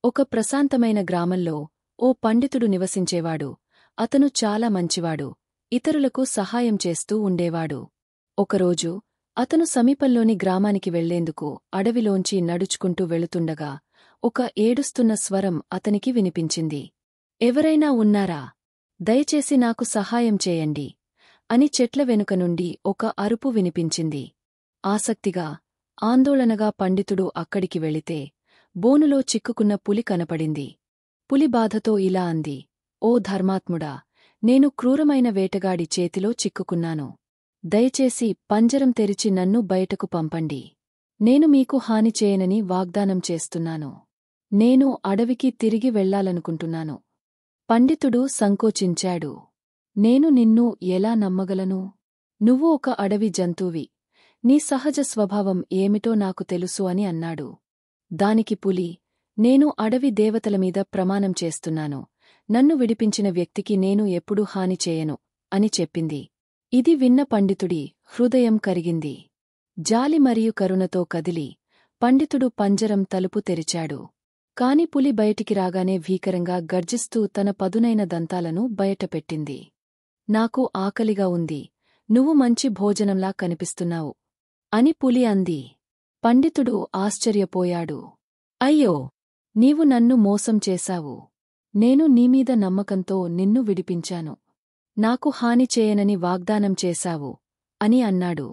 ఒక ప్రశాంతమైన గ్రామంలో ఓ పండితుడు నివసించేవాడు. అతను చాలా మంచివాడు. ఇతరులకు సహాయం చేస్తూ ఉండేవాడు. ఒకరోజు అతను సమీపంలోని గ్రామానికి వెళ్లేందుకు అడవిలోంచి నడుచుకుంటూ వెళుతుండగా ఒక ఏడుస్తున్న స్వరం అతనికి వినిపించింది. ఎవరైనా ఉన్నారా? దయచేసి నాకు సహాయం చేయండి అని చెట్ల వెనుక నుండి ఒక అరుపు వినిపించింది. ఆసక్తిగా, ఆందోళనగా పండితుడు అక్కడికి వెళితే బోనులో చిక్కుకున్న పులి కనపడింది. పులి బాధతో ఇలా అంది: ఓ ధర్మాత్ముడా, నేను క్రూరమైన వేటగాడి చేతిలో చిక్కుకున్నాను. దయచేసి పంజరం తెరిచి నన్ను బయటకు పంపండి. నేను మీకు హాని చేయనని వాగ్దానం చేస్తున్నాను. నేను అడవికి తిరిగి వెళ్లాలనుకుంటున్నాను. పండితుడు సంకోచించాడు. నేను నిన్ను ఎలా నమ్మగలను? నువ్వు ఒక అడవి జంతువి. నీ సహజ స్వభావం ఏమిటో నాకు తెలుసు అని అన్నాడు. దానికి పులి: నేను అడవి దేవతలమీద ప్రమాణం చేస్తున్నాను, నన్ను విడిపించిన వ్యక్తికి నేను ఎప్పుడూ హాని చేయను అని చెప్పింది. ఇది విన్న పండితుడి హృదయం కరిగింది. జాలి మరియు కరుణతో కదిలి పండితుడు పంజరం తలుపు తెరిచాడు. కాని పులి బయటికి రాగానే భీకరంగా గర్జిస్తూ తన పదునైన దంతాలను బయటపెట్టింది. నాకు ఆకలిగా ఉంది, నువ్వు మంచి భోజనంలా కనిపిస్తున్నావు అని పులి అంది. పండితుడు ఆశ్చర్యపోయాడు. అయ్యో, నీవు నన్ను మోసం చేశావు. నేను నీమీద నమ్మకంతో నిన్ను విడిపించాను. నాకు హాని చేయనని వాగ్దానం చేశావు అని అన్నాడు.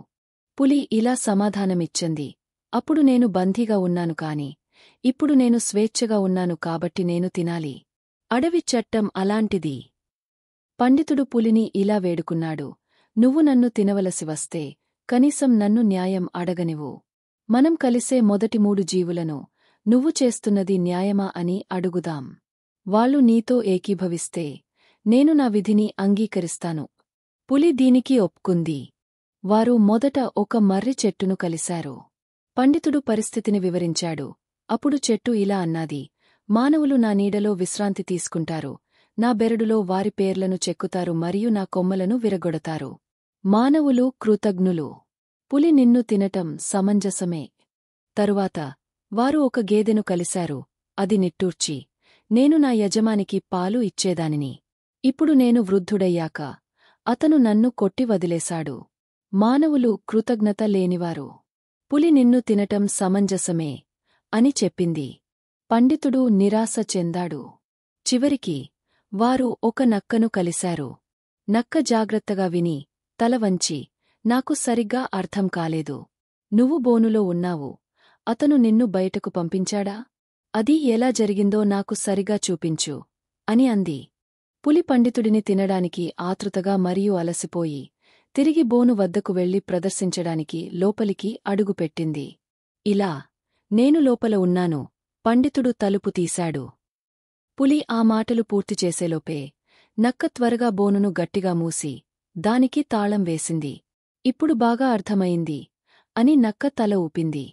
పులి ఇలా సమాధానమిచ్చింది: అప్పుడు నేను బందీగా ఉన్నాను కాని ఇప్పుడు నేను స్వేచ్ఛగా ఉన్నాను కాబట్టి నేను తినాలి. అడవి చట్టం అలాంటిది. పండితుడు పులిని ఇలా వేడుకున్నాడు: నువ్వు నన్ను తినవలసి వస్తే కనీసం నన్ను న్యాయం అడగనివ్వు. మనం కలిసే మొదటి 3 జీవులను నువ్వు చేస్తున్నది న్యాయమా అని అడుగుదాం. వాళ్ళు నీతో ఏకీభవిస్తే నేను నా విధిని అంగీకరిస్తాను. పులి దీనికి ఒప్పుకుంది. వారు మొదట ఒక మర్రి చెట్టును కలిశారు. పండితుడు పరిస్థితిని వివరించాడు. అప్పుడు చెట్టు ఇలా అన్నది: మానవులు నా నీడలో విశ్రాంతి తీసుకుంటారు, నా బెరడులో వారి పేర్లను చెక్కుతారు మరియు నా కొమ్మలను విరగొడతారు. మానవులు కృతజ్ఞులు. పులి నిన్ను తినటం సమంజసమే. తరువాత వారు ఒక గేదెను కలిశారు. అది నిట్టూర్చి: నేను నా యజమానికి పాలు ఇచ్చేదానిని. ఇప్పుడు నేను వృద్ధుడయ్యాక అతను నన్ను కొట్టి వదిలేశాడు. మానవులు కృతజ్ఞత లేనివారు. పులి నిన్ను తినటం సమంజసమే అని చెప్పింది. పండితుడు నిరాశ చెందాడు. చివరికి వారు ఒక నక్కను కలిశారు. నక్క జాగ్రత్తగా విని తల వంచి: నాకు సరిగ్గా అర్థం కాలేదు. నువ్వు బోనులో ఉన్నావు, అతను నిన్ను బయటకు పంపించాడా? అది ఎలా జరిగిందో నాకు సరిగా చూపించు అని అంది. పులి పండితుడిని తినడానికి ఆతృతగా మరియు అలసిపోయి తిరిగి బోను వద్దకు వెళ్లి ప్రదర్శించడానికి లోపలికి అడుగుపెట్టింది. ఇలా: నేను లోపల ఉన్నాను. పండితుడు తలుపు తీశాడు. పులి ఆ మాటలు పూర్తిచేసేలోపే నక్క త్వరగా బోనును గట్టిగా మూసి దానికి తాళం వేసింది. ఇప్పుడు బాగా అర్థమైంది అని నక్క తల ఊపింది.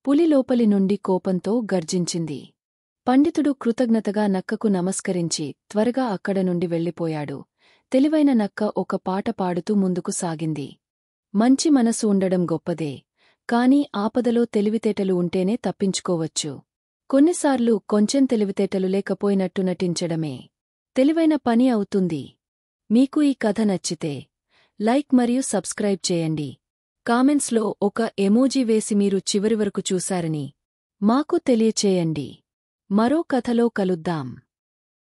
పులి లోపలి నుండి కోపంతో గర్జించింది. పండితుడు కృతజ్ఞతగా నక్కకు నమస్కరించి త్వరగా అక్కడ నుండి వెళ్ళిపోయాడు. తెలివైన నక్క ఒక పాట పాడుతూ ముందుకు సాగింది: మంచి మనసు ఉండడం గొప్పదే, కాని ఆపదలో తెలివితేటలు ఉంటేనే తప్పించుకోవచ్చు. కొన్నిసార్లు కొంచెం తెలివితేటలు లేకపోయినట్టు నటించడమే తెలివైన పని అవుతుంది. మీకు ఈ కథ నచ్చితే లైక్ మరియు సబ్స్క్రైబ్ చేయండి. కామెంట్స్లో ఒక ఎమోజీ వేసి మీరు చివరి వరకు చూశారని మాకు తెలియచేయండి. మరో కథలో కలుద్దాం.